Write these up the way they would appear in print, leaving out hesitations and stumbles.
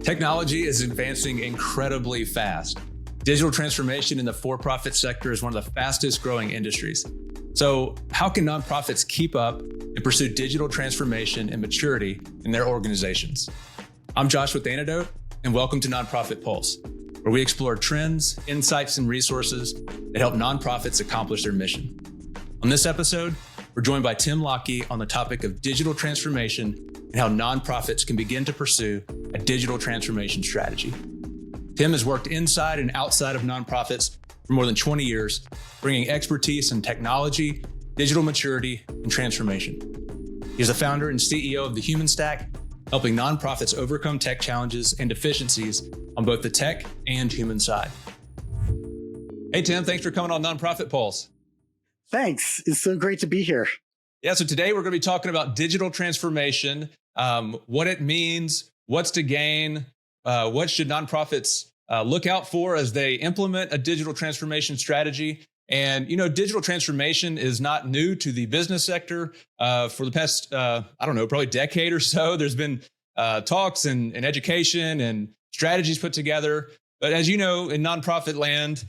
Technology is advancing incredibly fast. Digital transformation in the for-profit sector is one of the fastest growing industries. So how can nonprofits keep up and pursue digital transformation and maturity in their organizations? I'm Josh with Antidote, and welcome to Nonprofit Pulse, where we explore trends, insights, and resources that help nonprofits accomplish their mission. On this episode, we're joined by Tim Lockie on the topic of digital transformation and how nonprofits can begin to pursue a digital transformation strategy. Tim has worked inside and outside of nonprofits for more than 20 years, bringing expertise in technology, digital maturity, and transformation. He's the founder and CEO of the Human Stack, helping nonprofits overcome tech challenges and deficiencies on both the tech and human side. Hey, Tim, thanks for coming on Nonprofit Pulse. Thanks. It's so great to be here. Yeah, so today we're going to be talking about digital transformation, what it means, what's to gain, what should nonprofits look out for as they implement a digital transformation strategy. And, digital transformation is not new to the business sector. For the past, probably decade or so, there's been talks and education and strategies put together. But as you know, in nonprofit land,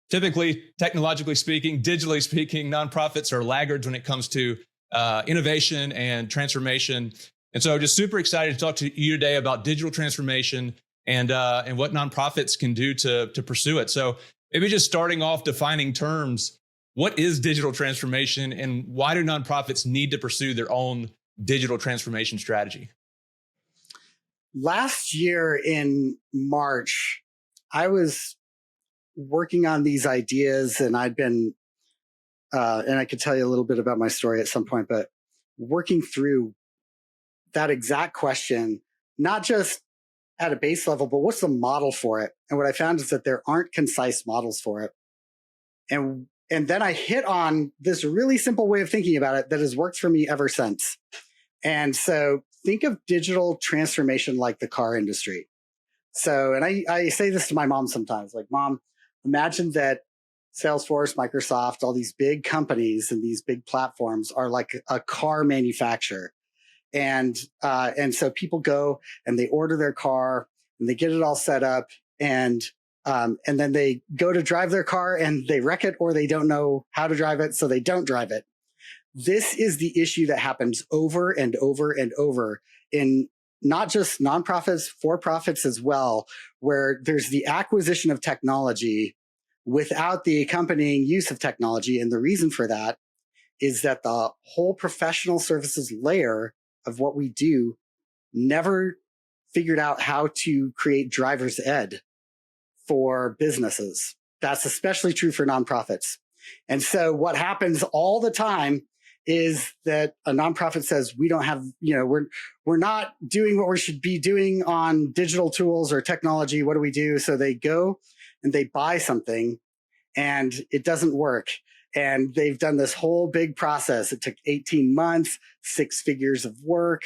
typically, technologically speaking, digitally speaking, nonprofits are laggards when it comes to innovation and transformation. And so just super excited to talk to you today about digital transformation and what nonprofits can do to pursue it. So maybe just starting off defining terms, what is digital transformation and why do nonprofits need to pursue their own digital transformation strategy? Last year in March, I was working on these ideas and I'd been, and I could tell you a little bit about my story at some point, but working through that exact question, not just at a base level, but what's the model for it? And what I found is that there aren't concise models for it. And then I hit on this really simple way of thinking about it that has worked for me ever since. And so think of digital transformation like the car industry. So, and I say this to my mom sometimes, like, Mom, imagine that Salesforce, Microsoft, all these big companies and these big platforms are like a car manufacturer. And so people go and they order their car and they get it all set up and then they go to drive their car and they wreck it or they don't know how to drive it. So they don't drive it. This is the issue that happens over and over and over in not just nonprofits, for-profits as well, where there's the acquisition of technology without the accompanying use of technology. And the reason for that is that the whole professional services layer of what we do never figured out how to create driver's ed for businesses. That's especially true for nonprofits. And so what happens all the time is that a nonprofit says, we don't have, we're not doing what we should be doing on digital tools or technology. What do we do? So they go and they buy something and it doesn't work. And they've done this whole big process. It took 18 months, 6 figures of work.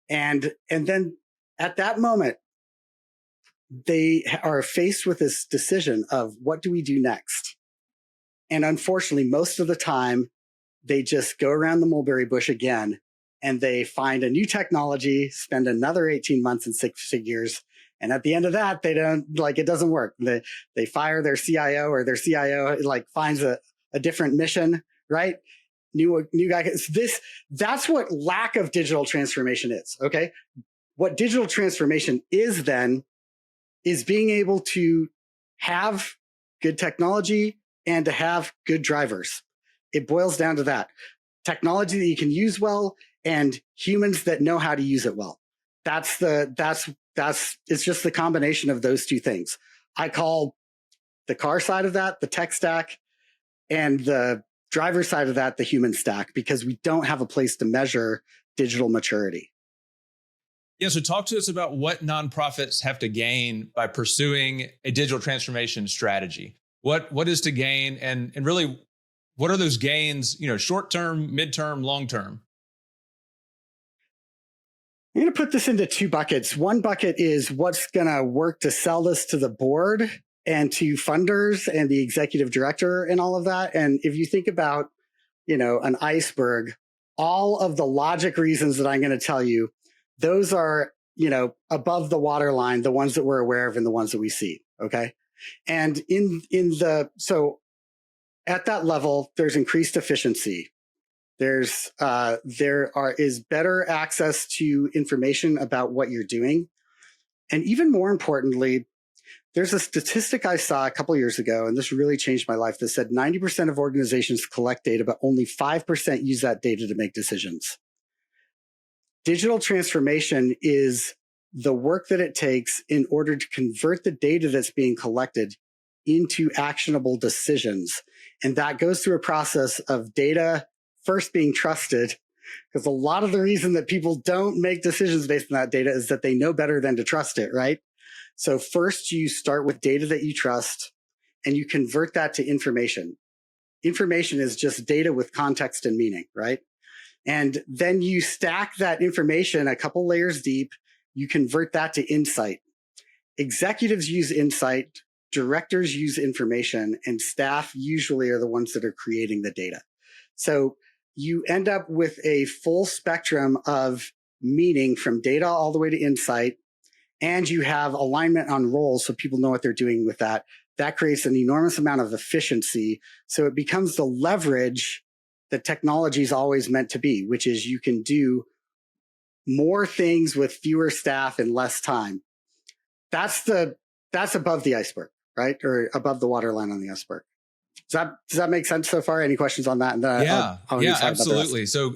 And then at that moment, they are faced with this decision of what do we do next? And unfortunately, most of the time, they just go around the mulberry bush again and they find a new technology, spend another 18 months and 6 figures. And at the end of that, they don't it doesn't work. They fire their CIO or their CIO finds a different mission, right? New guy. That's what lack of digital transformation is. Okay. What digital transformation is then is being able to have good technology and to have good drivers. It boils down to that. Technology that you can use well and humans that know how to use it well. It's just the combination of those two things. I call the car side of that the tech stack and the driver side of that the human stack, because we don't have a place to measure digital maturity. Yeah, so talk to us about what nonprofits have to gain by pursuing a digital transformation strategy. What is to gain and really what are those gains, short-term, midterm, long-term? I'm going to put this into 2 buckets. One bucket is what's going to work to sell this to the board and to funders and the executive director and all of that. And if you think about, an iceberg, all of the logic reasons that I'm going to tell you, those are above the waterline, the ones that we're aware of and the ones that we see. Okay. And so at that level, there's increased efficiency. There is better access to information about what you're doing. And even more importantly, there's a statistic I saw a couple of years ago, and this really changed my life, that said 90% of organizations collect data, but only 5% use that data to make decisions. Digital transformation is the work that it takes in order to convert the data that's being collected into actionable decisions. And that goes through a process of data first being trusted, because a lot of the reason that people don't make decisions based on that data is that they know better than to trust it, right? So first you start with data that you trust and you convert that to information. Information is just data with context and meaning, right? And then you stack that information a couple layers deep. You convert that to insight. Executives use insight, directors use information, and staff usually are the ones that are creating the data. So you end up with a full spectrum of meaning from data all the way to insight, and you have alignment on roles so people know what they're doing with that. That creates an enormous amount of efficiency. So it becomes the leverage that technology is always meant to be, which is you can do more things with fewer staff in less time. That's above the iceberg, right? Or above the waterline on the iceberg. Does that make sense so far? Any questions on that? And then yeah, absolutely. So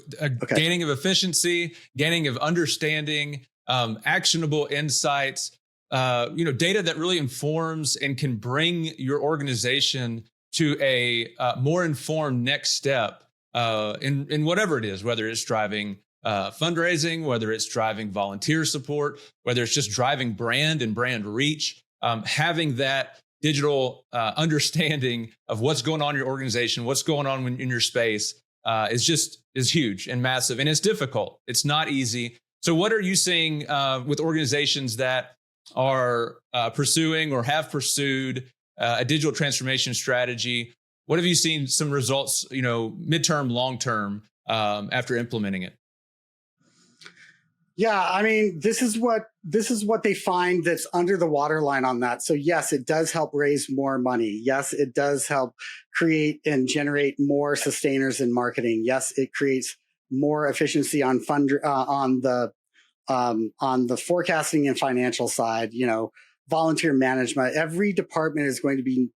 gaining of efficiency, gaining of understanding, actionable insights, data that really informs and can bring your organization to a more informed next step in whatever it is, whether it's driving fundraising, whether it's driving volunteer support, whether it's just driving brand and brand reach, having that digital understanding of what's going on in your organization, what's going on in your space is huge and massive, and it's difficult. It's not easy. So what are you seeing with organizations that are pursuing or have pursued a digital transformation strategy? What have you seen some results, midterm, long-term, after implementing it? Yeah, I mean, this is what they find that's under the waterline on that. So yes, it does help raise more money. Yes, it does help create and generate more sustainers in marketing. Yes, it creates more efficiency on the forecasting and financial side. Volunteer management. Every department is going to be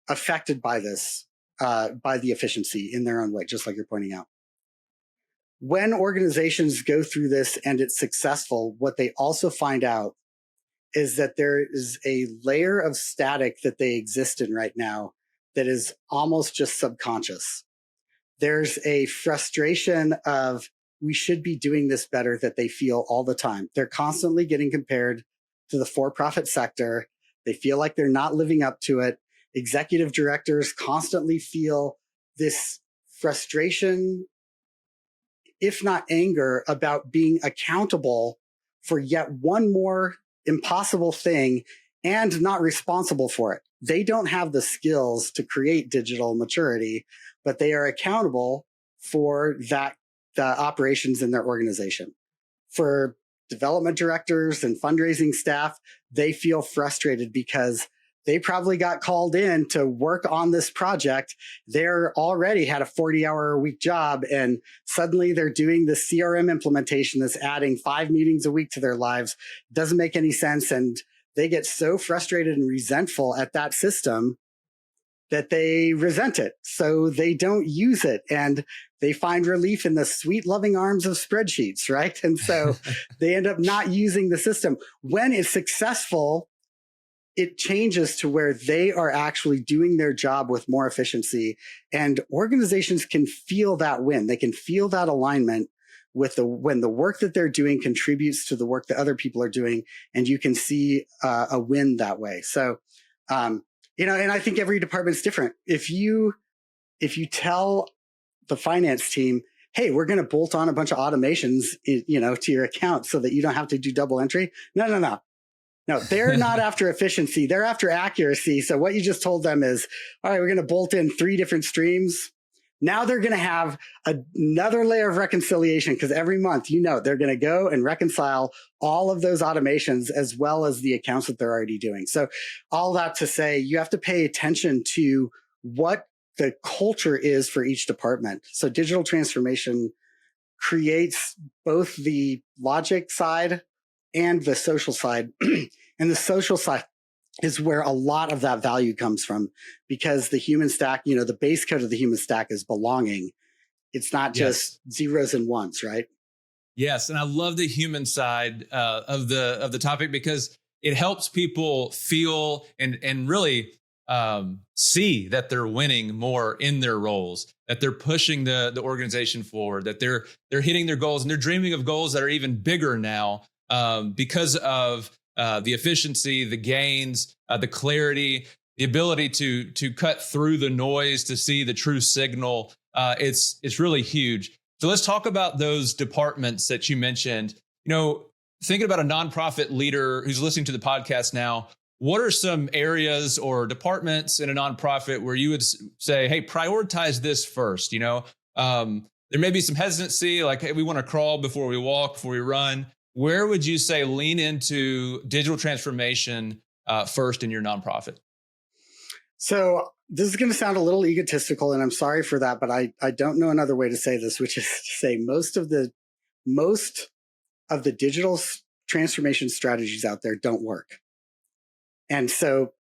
affected by this, by the efficiency in their own way, just like you're pointing out. When organizations go through this and it's successful, what they also find out is that there is a layer of static that they exist in right now that is almost just subconscious. There's a frustration of we should be doing this better that they feel all the time. They're constantly getting compared to the for-profit sector. They feel like they're not living up to it. Executive directors constantly feel this frustration, if not anger, about being accountable for yet one more impossible thing and not responsible for it. They don't have the skills to create digital maturity, but they are accountable for the operations in their organization. For development directors and fundraising staff, they feel frustrated because they probably got called in to work on this project. They're already had a 40-hour-a-week job, and suddenly they're doing the CRM implementation that's adding 5 meetings a week to their lives. It doesn't make any sense. And they get so frustrated and resentful at that system that they resent it. So they don't use it. And they find relief in the sweet, loving arms of spreadsheets, right? And so they end up not using the system. When it's successful, it changes to where they are actually doing their job with more efficiency, and organizations can feel that win. They can feel that alignment with when the work that they're doing contributes to the work that other people are doing, and you can see a win that way. So, and I think every department's different. If you tell the finance team, hey, we're going to bolt on a bunch of automations, to your account so that you don't have to do double entry. No, they're not after efficiency. They're after accuracy. So what you just told them is, all right, we're going to bolt in 3 different streams. Now they're going to have another layer of reconciliation because every month, they're going to go and reconcile all of those automations as well as the accounts that they're already doing. So all that to say, you have to pay attention to what the culture is for each department. So digital transformation creates both the logic side and the social side. And the social side is where a lot of that value comes from, because the human stack, the base code of the human stack is belonging. It's not just zeros and ones, right? Yes, and I love the human side of the topic, because it helps people feel and really see that they're winning more in their roles, that they're pushing the organization forward, that they're hitting their goals, and they're dreaming of goals that are even bigger now because of the efficiency, the gains, the clarity, the ability to cut through the noise to see the true signal. It's really huge. So let's talk about those departments that you mentioned. Thinking about a nonprofit leader who's listening to the podcast now, what are some areas or departments in a nonprofit where you would say, hey, prioritize this first? There may be some hesitancy, like, hey, we want to crawl before we walk, before we run. Where would you say lean into digital transformation first in your nonprofit? So this is going to sound a little egotistical, and I'm sorry for that, but I don't know another way to say this, which is to say most of the digital transformation strategies out there don't work. And so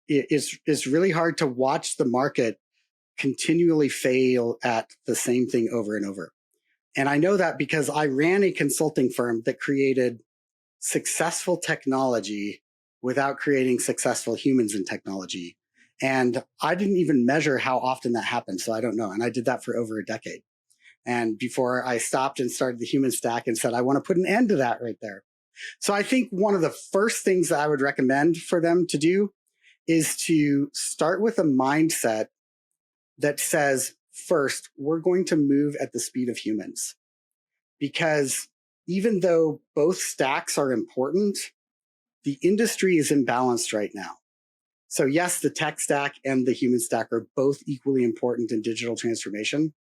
it's really hard to watch the market continually fail at the same thing over and over. And I know that because I ran a consulting firm that created successful technology without creating successful humans in technology. And I didn't even measure how often that happened, so I don't know. And I did that for over a decade. And before I stopped and started the human stack and said, I want to put an end to that right there. So I think one of the first things that I would recommend for them to do is to start with a mindset that says, first, we're going to move at the speed of humans. Because even though both stacks are important, the industry is imbalanced right now. So yes, the tech stack and the human stack are both equally important in digital transformation,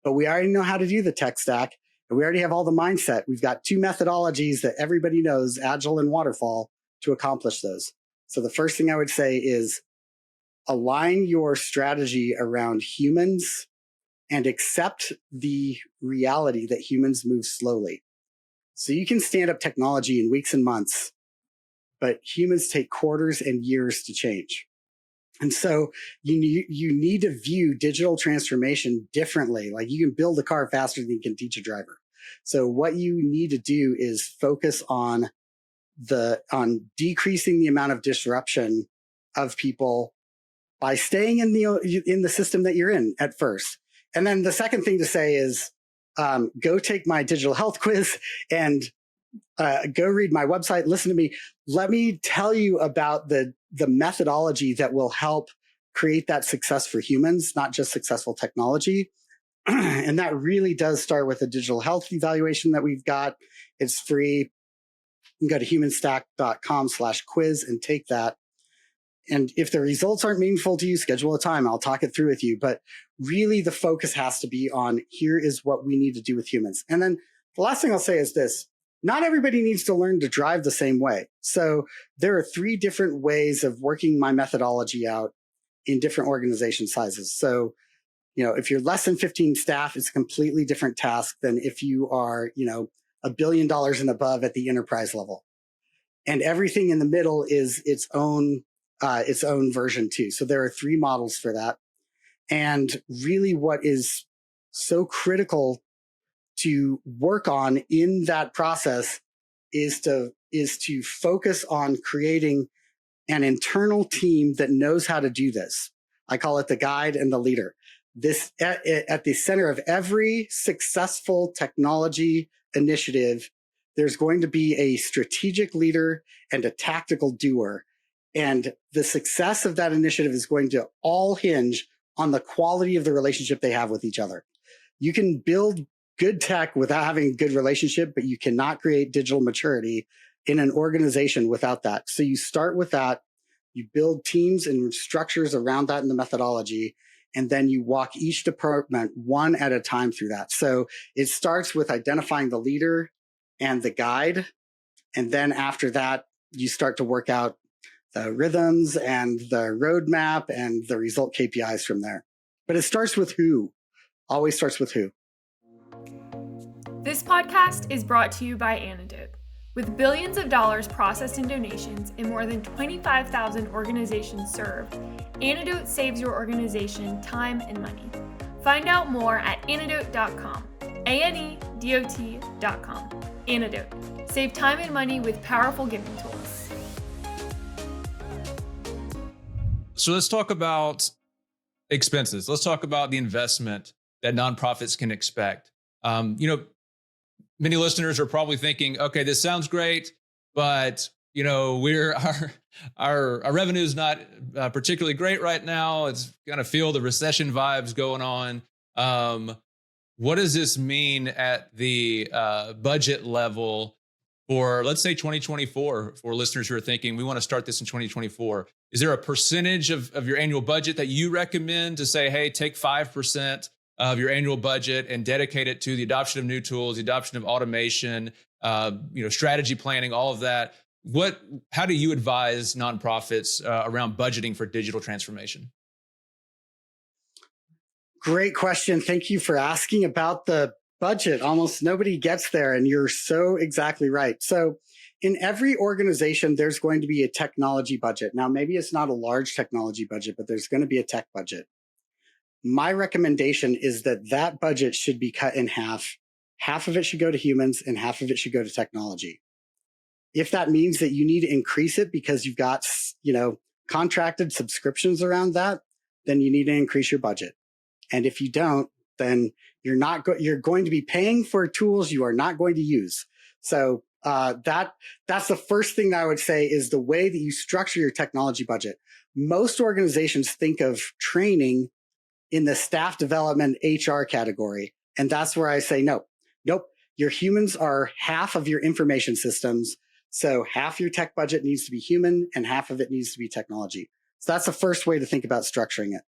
but we already know how to do the tech stack, and we already have all the mindset. We've got two methodologies that everybody knows, Agile and Waterfall, to accomplish those. So the first thing I would say is align your strategy around humans and accept the reality that humans move slowly. So you can stand up technology in weeks and months, but humans take quarters and years to change. And so you need to view digital transformation differently. Like, you can build a car faster than you can teach a driver. So what you need to do is focus on decreasing the amount of disruption of people by staying in the system that you're in at first. And then the second thing to say is go take my digital health quiz and go read my website. Listen to me. Let me tell you about the methodology that will help create that success for humans, not just successful technology. And that really does start with a digital health evaluation that we've got. It's free. You can go to humanstack.com/quiz and take that. And if the results aren't meaningful to you, schedule a time. I'll talk it through with you. But really, the focus has to be on, here is what we need to do with humans. And then the last thing I'll say is this. Not everybody needs to learn to drive the same way. So there are 3 different ways of working my methodology out in different organization sizes. So, if you're less than 15 staff, it's a completely different task than if you are, $1 billion and above at the enterprise level. And everything in the middle is its own version too. So there are 3 models for that. And really what is so critical to work on in that process is to focus on creating an internal team that knows how to do this. I call it the guide and the leader. This at the center of every successful technology initiative, there's going to be a strategic leader and a tactical doer. And the success of that initiative is going to all hinge on the quality of the relationship they have with each other. You can build good tech without having a good relationship, but you cannot create digital maturity in an organization without that. So you start with that. You build teams and structures around that in the methodology. And then you walk each department one at a time through that. So it starts with identifying the leader and the guide. And then after that, you start to work out the rhythms and the roadmap and the result KPIs from there. But it starts with who, always starts with who. This podcast is brought to you by Antidote. With billions of dollars processed in donations and more than 25,000 organizations served, Antidote saves your organization time and money. Find out more at antidote.com. ANEDOT.com. Antidote. Save time and money with powerful giving tools. So let's talk about expenses. Let's talk about the investment that nonprofits can expect. Many listeners are probably thinking, okay, this sounds great, but our revenue is not particularly great right now. It's kind of feel the recession vibes going on. What does this mean at the budget level for, let's say, 2024, for listeners who are thinking, we want to start this in 2024? Is there a percentage of your annual budget that you recommend to say, hey, take 5% of your annual budget and dedicate it to the adoption of new tools, the adoption of automation, strategy planning, all of that? How do you advise nonprofits around budgeting for digital transformation? Great question. Thank you for asking about the budget. Almost nobody gets there, and you're so exactly right. So in every organization, there's going to be a technology budget. Now, maybe it's not a large technology budget, but there's going to be a tech budget. My recommendation is that budget should be cut in half. Half of it should go to humans and half of it should go to technology. If that means that you need to increase it because you've got, contracted subscriptions around that, then you need to increase your budget. And if you don't, then you're going to be paying for tools you are not going to use. So that's the first thing that I would say is the way that you structure your technology budget. Most organizations think of training in the staff development HR category. And that's where I say, nope. Your humans are half of your information systems. So half your tech budget needs to be human and half of it needs to be technology. So that's the first way to think about structuring it.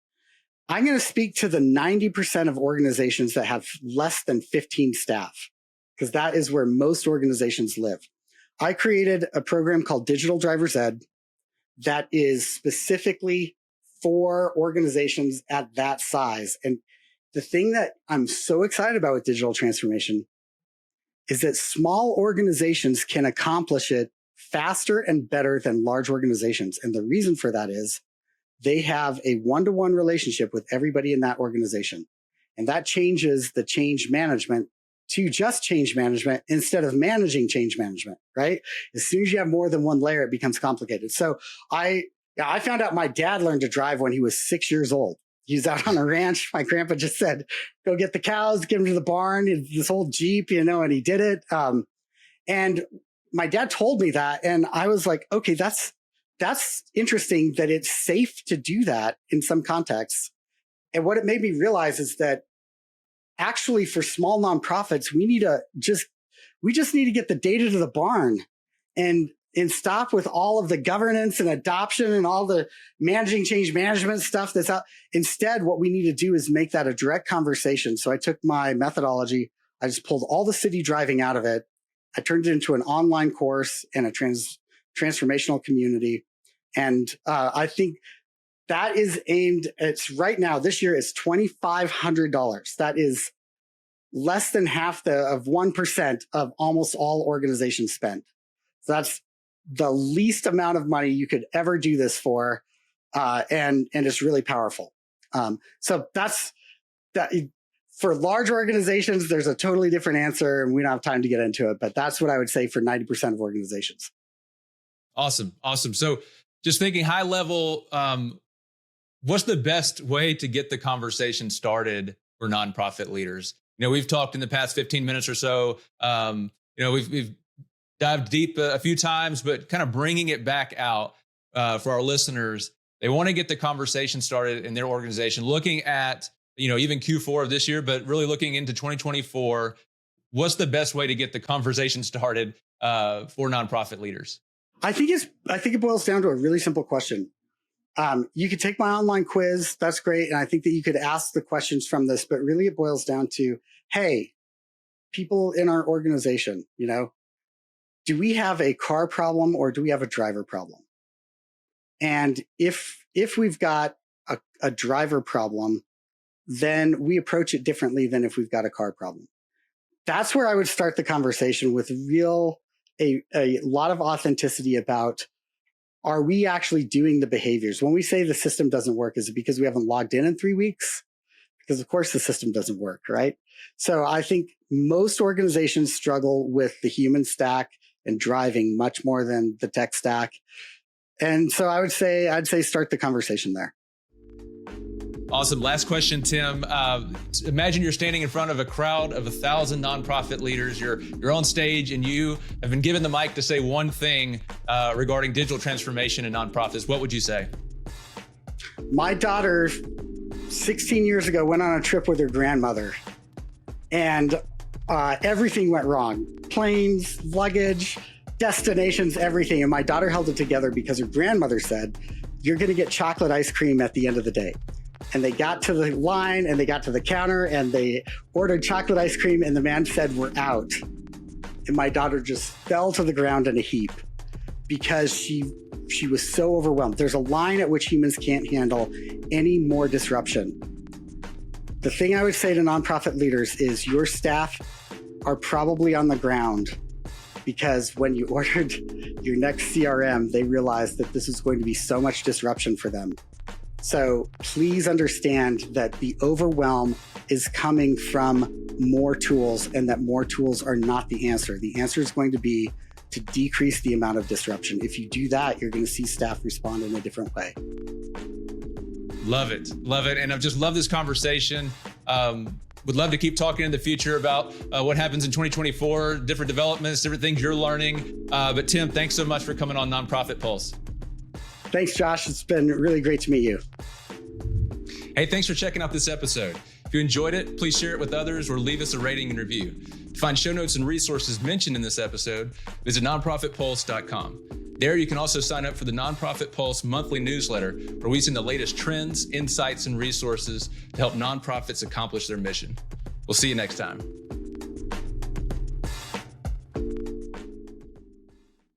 I'm going to speak to the 90% of organizations that have less than 15 staff, because that is where most organizations live. I created a program called Digital Driver's Ed that is specifically for organizations at that size. And the thing that I'm so excited about with digital transformation is that small organizations can accomplish it faster and better than large organizations. And the reason for that is they have a one-to-one relationship with everybody in that organization. And that changes the change management to just change management instead of managing change management, right? As soon as you have more than one layer, it becomes complicated. So I found out my dad learned to drive when he was 6 years old. He was out on a ranch. My grandpa just said, go get the cows, get them to the barn, this old Jeep, and he did it. And my dad told me that. And I was like, okay, that's interesting that it's safe to do that in some contexts. And what it made me realize is that actually for small nonprofits, we just need to get the data to the barn and stop with all of the governance and adoption and all the managing change management stuff that's out. Instead, what we need to do is make that a direct conversation. So I took my methodology. I just pulled all the city driving out of it. I turned it into an online course and a transformational community. And I think that is it's right now, this year is $2,500. That is less than half of 1% of almost all organizations spend. So that's the least amount of money you could ever do this for. And it's really powerful. So that's that. For large organizations, there's a totally different answer and we don't have time to get into it, but that's what I would say for 90% of organizations. Awesome. So just thinking high level, what's the best way to get the conversation started for nonprofit leaders? We've talked in the past 15 minutes or so, we've dived deep a few times, but kind of bringing it back out for our listeners. They want to get the conversation started in their organization, looking at, even Q4 of this year, but really looking into 2024. What's the best way to get the conversation started for nonprofit leaders? I think it boils down to a really simple question. You could take my online quiz. That's great. And I think that you could ask the questions from this, but really it boils down to, hey, people in our organization, do we have a car problem or do we have a driver problem? And if we've got a driver problem, then we approach it differently than if we've got a car problem. That's where I would start the conversation with a lot of authenticity about, are we actually doing the behaviors? When we say the system doesn't work, is it because we haven't logged in 3 weeks? Because of course the system doesn't work, right? So I think most organizations struggle with the human stack and driving much more than the tech stack. And so I'd say start the conversation there. Awesome. Last question, Tim. Imagine you're standing in front of a crowd of 1,000 nonprofit leaders. You're on stage and you have been given the mic to say one thing regarding digital transformation in nonprofits. What would you say? My daughter, 16 years ago, went on a trip with her grandmother, and everything went wrong. Planes, luggage, destinations, everything. And my daughter held it together because her grandmother said, "You're going to get chocolate ice cream at the end of the day." And they got to the line and they got to the counter and they ordered chocolate ice cream, and the man said, "We're out." And my daughter just fell to the ground in a heap because she was so overwhelmed. There's a line at which humans can't handle any more disruption. The thing I would say to nonprofit leaders is your staff are probably on the ground because when you ordered your next CRM, they realized that this is going to be so much disruption for them. So please understand that the overwhelm is coming from more tools, and that more tools are not the answer. The answer is going to be to decrease the amount of disruption. If you do that, you're going to see staff respond in a different way. Love it. Love it. And I've just loved this conversation. Would love to keep talking in the future about what happens in 2024, different developments, different things you're learning. But Tim, thanks so much for coming on Nonprofit Pulse. Thanks, Josh. It's been really great to meet you. Hey, thanks for checking out this episode. If you enjoyed it, please share it with others or leave us a rating and review. To find show notes and resources mentioned in this episode, visit nonprofitpulse.com. There you can also sign up for the Nonprofit Pulse monthly newsletter, where we send the latest trends, insights, and resources to help nonprofits accomplish their mission. We'll see you next time.